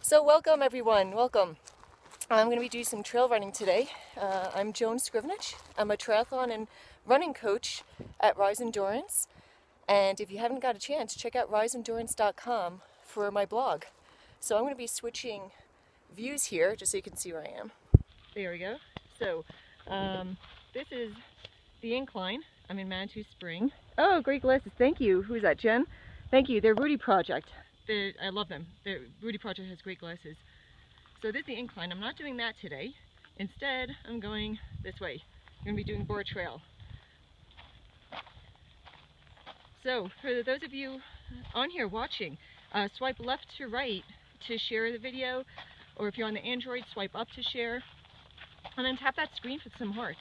So welcome everyone, welcome. I'm going to be doing some trail running today. I'm Joan. I'm a triathlon and running coach at Rise Endurance. And if you haven't got a chance, check out riseendurance.com for my blog. So I'm going to be switching views here just so you can see where I am. There we go. So this is the incline. I'm in Manitou Spring. Oh, great glasses. Thank you. Who is that, Jen? Thank you. They're Rudy Project. I love them. The Rudy Project has great glasses. So this is the incline. I'm not doing that today. Instead, I'm going this way. I'm going to be doing Barr Trail. So for those of you on here watching, swipe left to right to share the video, or if you're on the Android, swipe up to share, and then tap that screen for some hearts.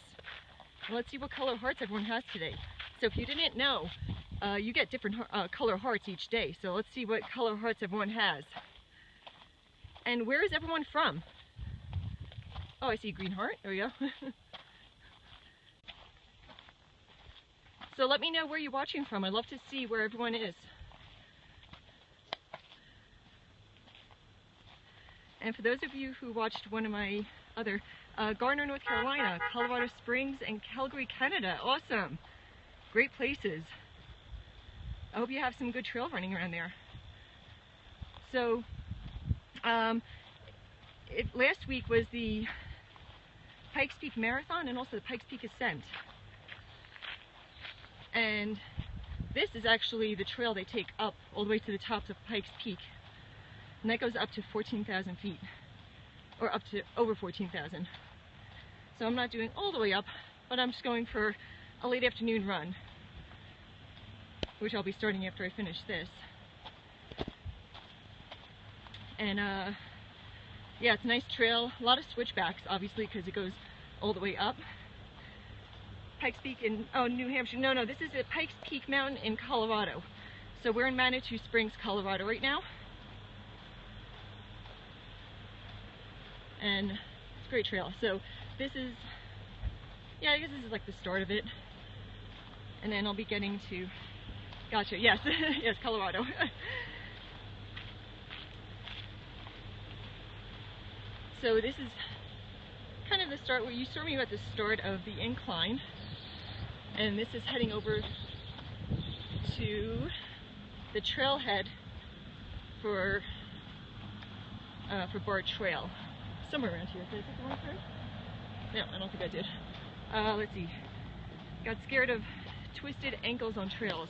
And let's see what color hearts everyone has today. So if you didn't know, you get different color hearts each day. So let's see what color hearts everyone has. And where is everyone from? Oh, I see a green heart. There we go. So let me know where you're watching from. I'd love to see where everyone is. And for those of you who watched one of my other, Garner, North Carolina, Colorado Springs, and Calgary, Canada. Awesome. Great places. I hope you have some good trail running around there. So, last week was the Pikes Peak Marathon and also the Pikes Peak Ascent. And this is actually the trail they take up all the way to the tops of Pikes Peak. And that goes up to 14,000 feet, or up to over 14,000. So I'm not doing all the way up, but I'm just going for a late afternoon run, which I'll be starting after I finish this. And yeah, it's a nice trail, a lot of switchbacks obviously because it goes all the way up. Pikes Peak in, oh, New Hampshire, no, this is at Pikes Peak Mountain in Colorado. So we're in Manitou Springs, Colorado right now. And it's a great trail. So this is, yeah, I guess this is like the start of it. And then I'll be getting to, gotcha, yes, yes, Colorado. So this is kind of the start, where you saw me at the start of the incline. And this is heading over to the trailhead for Barr Trail. Somewhere around here. Did I take the wrong turn? No, I don't think I did. Let's see. Got scared of twisted ankles on trails.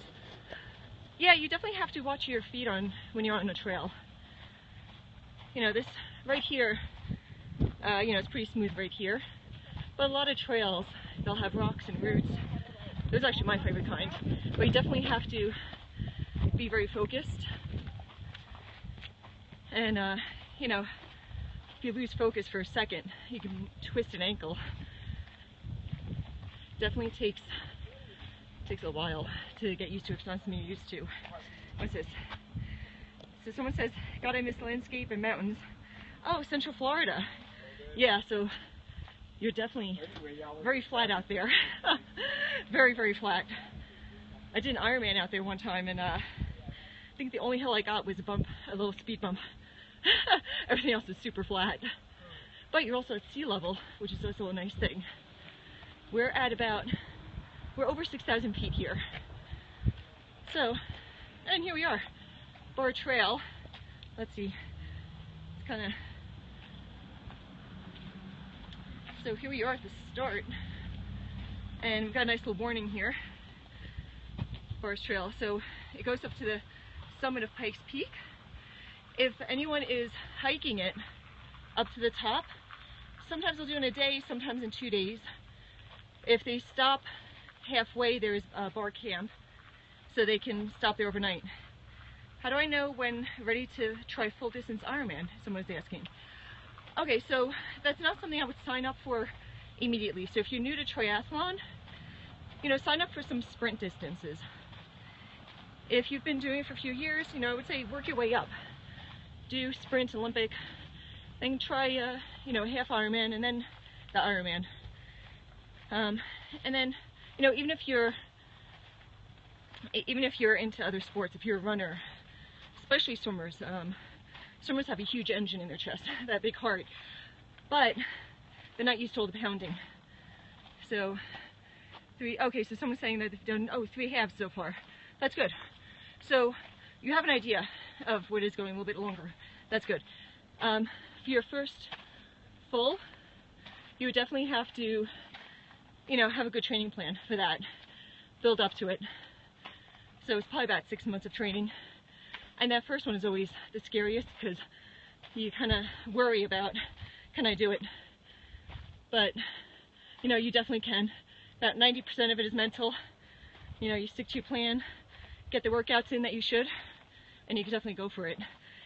Yeah, you definitely have to watch your feet on when you're on a trail. You know, this right here, you know, it's pretty smooth right here. But a lot of trails, they'll have rocks and roots. Those are actually my favorite kind. But you definitely have to be very focused. And, you know, if you lose focus for a second, you can twist an ankle. Definitely takes a while to get used to. It's not something you're used to. What's this? So someone says, God, I miss landscape and mountains. Oh, Central Florida. Yeah, so you're definitely very flat out there. Very, very flat. I did an Ironman out there one time, and I think the only hill I got was a little speed bump. Everything else is super flat. But you're also at sea level, which is also a nice thing. We're over 6,000 feet here. So, and here we are, Barr Trail. Let's see, it's kind of, so here we are at the start. And we've got a nice little warning here, Barr Trail. So it goes up to the summit of Pikes Peak. If anyone is hiking it up to the top, sometimes they'll do it in a day, sometimes in 2 days. If they stop halfway, there's a bar camp, so they can stop there overnight. How do I know when ready to try full distance Ironman? Someone was asking. Okay, so that's not something I would sign up for immediately. So if you're new to triathlon, you know, sign up for some sprint distances. If you've been doing it for a few years, you know, I would say work your way up. Do sprint, Olympic, then try, you know, half Ironman, and then the Ironman. And then, you know, even if you're into other sports, if you're a runner, especially swimmers, Swimmers have a huge engine in their chest, that big heart, but they're not used to all the pounding. So okay, so someone's saying that they've done 3 halves so far. That's good. So you have an idea of what is going a little bit longer. That's good. For your first full, you would definitely have to, have a good training plan for that. Build up to it. So it's probably about 6 months of training. And that first one is always the scariest because you kind of worry about, can I do it? But, you definitely can. About 90% of it is mental. You stick to your plan, get the workouts in that you should, and you can definitely go for it.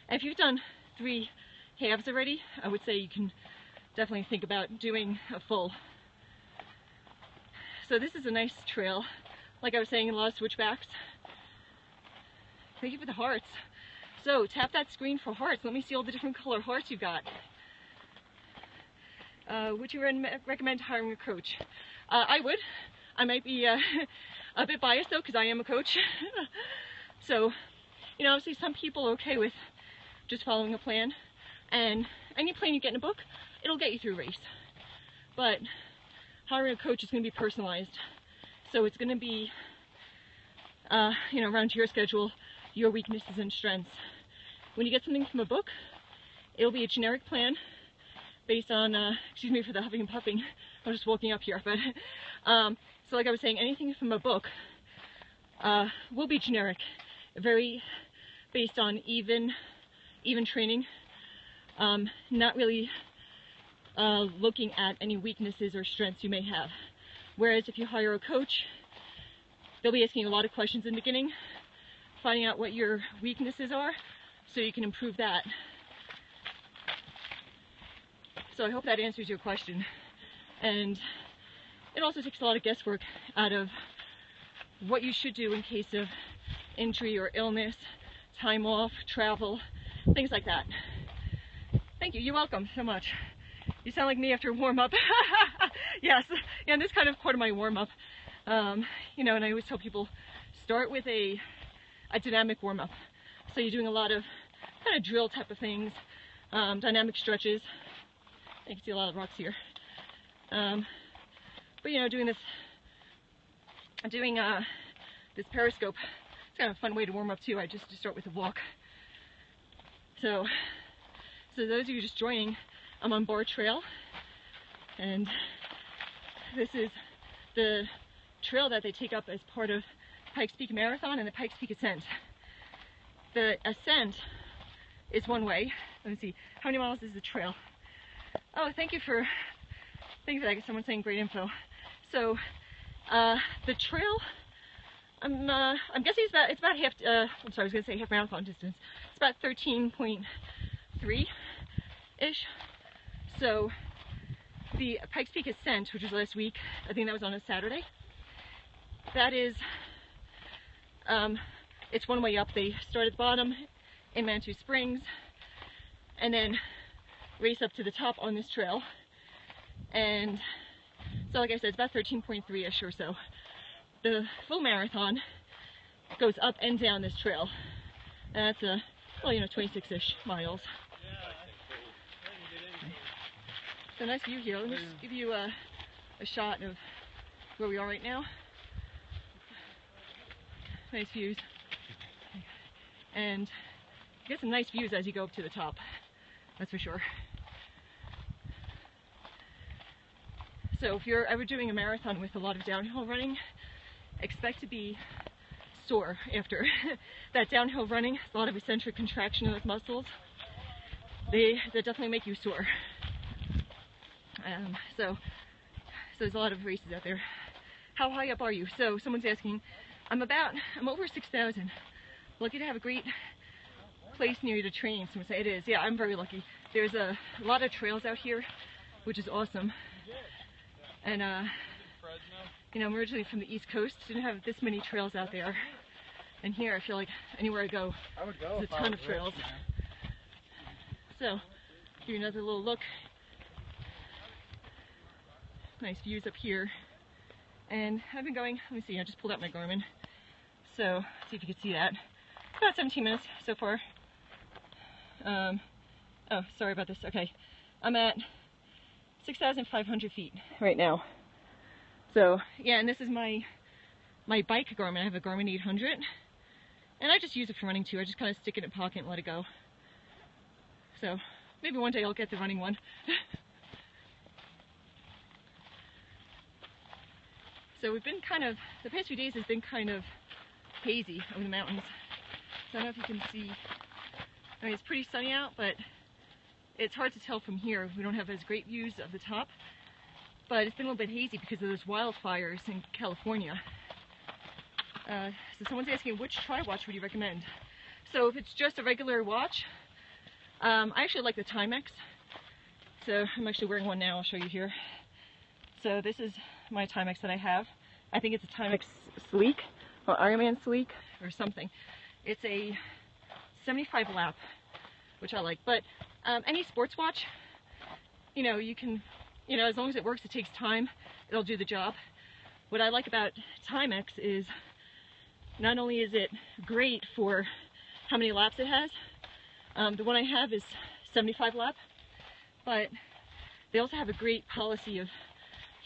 And if you've done 3 halves already, I would say you can definitely think about doing a full. So this is a nice trail. Like I was saying, a lot of switchbacks. Thank you for the hearts. So tap that screen for hearts. Let me see all the different color hearts you got. Would you recommend hiring a coach? I would. I might be a bit biased though, because I am a coach. So, obviously some people are okay with just following a plan, and any plan you get in a book, it'll get you through a race. But hiring a coach is going to be personalized. So it's going to be, around your schedule, your weaknesses and strengths. When you get something from a book, it'll be a generic plan based on, excuse me for the huffing and puffing, I'm just walking up here, but, so like I was saying, anything from a book will be generic, very based on even training, not really looking at any weaknesses or strengths you may have. Whereas if you hire a coach, they'll be asking a lot of questions in the beginning, finding out what your weaknesses are so you can improve that. So I hope that answers your question. And it also takes a lot of guesswork out of what you should do in case of injury or illness, time off, travel, things like that. Thank you. You're welcome so much. You sound like me after warm-up. Yes. Yeah, and this is kind of part of my warm-up. And I always tell people, start with a dynamic warm-up. So you're doing a lot of kind of drill type of things, dynamic stretches. You can see a lot of rocks here. But doing this Periscope, it's kind of a fun way to warm up too. I just start with a walk. So those of you just joining, I'm on Barr Trail, and this is the trail that they take up as part of Pikes Peak Marathon and the Pikes Peak Ascent. The ascent is one way. Let me see, how many miles is the trail? Oh, thank you for that. I guess someone's saying great info. So the trail, I'm guessing it's about half. I'm sorry, I was gonna say half marathon distance. It's about 13.3 ish. So the Pikes Peak Ascent, which was last week, I think that was on a Saturday. That is, it's one way up. They start at the bottom in Manitou Springs, and then race up to the top on this trail. And so like I said, it's about 13.3-ish or so. The full marathon goes up and down this trail, and that's 26-ish miles. So nice view here. Let me just give you a shot of where we are right now. Nice views. And you get some nice views as you go up to the top, that's for sure. So if you're ever doing a marathon with a lot of downhill running, expect to be sore after. That downhill running, a lot of eccentric contraction of those muscles, they definitely make you sore. So there's a lot of races out there. How high up are you? So someone's asking, I'm over 6,000. Lucky to have a great place near you to train. Someone say it is. Yeah, I'm very lucky. There's a lot of trails out here, which is awesome. And I'm originally from the East Coast, didn't have this many trails out there. And here I feel like anywhere I go, there's a ton of trails. So, give you another little look. Nice views up here. And I've been going, let me see, I just pulled out my Garmin. So, see if you can see that. About 17 minutes so far. Oh, sorry about this. Okay, I'm at 6,500 feet right now. So yeah, and this is my bike Garmin. I have a Garmin 800, and I just use it for running too. I just kind of stick it in a pocket and let it go. So maybe one day I'll get the running one. So we've been the past few days has been kind of hazy over the mountains. So I don't know if you can see, I mean it's pretty sunny out, but it's hard to tell from here. We don't have as great views of the top, but it's been a little bit hazy because of those wildfires in California. So someone's asking, which tri-watch would you recommend? So if it's just a regular watch, I actually like the Timex. So I'm actually wearing one now, I'll show you here. So this is my Timex that I have. I think it's a Timex Sleek, or Ironman Sleek, or something. It's a 75 lap, which I like. But any sports watch, you know, you can, you know, as long as it works, it takes time, it'll do the job. What I like about Timex is not only is it great for how many laps it has, the one I have is 75 lap, but they also have a great policy of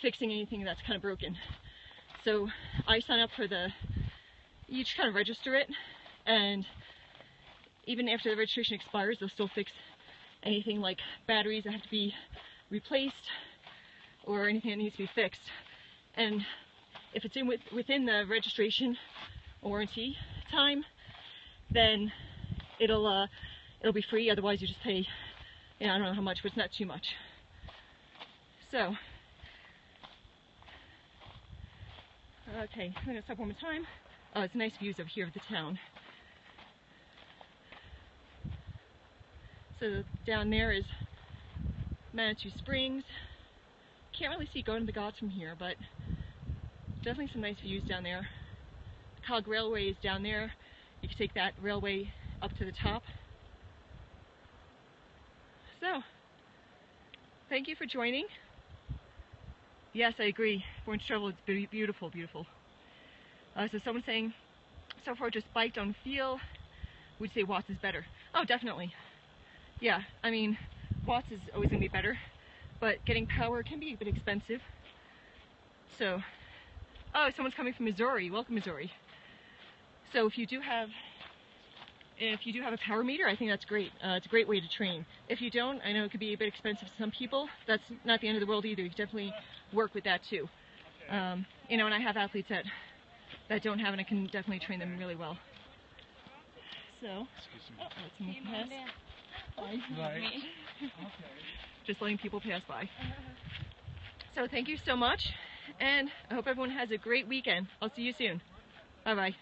fixing anything that's kind of broken. So I sign up for you just kind of register it, and even after the registration expires, they'll still fix anything like batteries that have to be replaced or anything that needs to be fixed. And if it's within the registration warranty time, then it'll be free. Otherwise you just pay, you know, I don't know how much, but it's not too much. So okay, I'm gonna stop one more time. Oh, it's nice views over here of the town. So down there is Manitou Springs. Can't really see going to the Ghats from here, but definitely some nice views down there. The Cog Railway is down there. You can take that railway up to the top. So, thank you for joining. Yes, I agree. Born to Travel is beautiful, beautiful. So someone's saying, so far just bike, don't feel. Would you say Watts is better? Oh, definitely. Yeah, I mean, Watts is always going to be better, but getting power can be a bit expensive. So, oh, someone's coming from Missouri. Welcome, Missouri. So if you do have a power meter, I think that's great. It's a great way to train. If you don't, I know it could be a bit expensive to some people. That's not the end of the world either. You can definitely work with that too. You know, and I have athletes that don't have it, and I can definitely train them really well. So, let's move past. Right. Just letting people pass by. So thank you so much, and I hope everyone has a great weekend. I'll see you soon. Bye bye.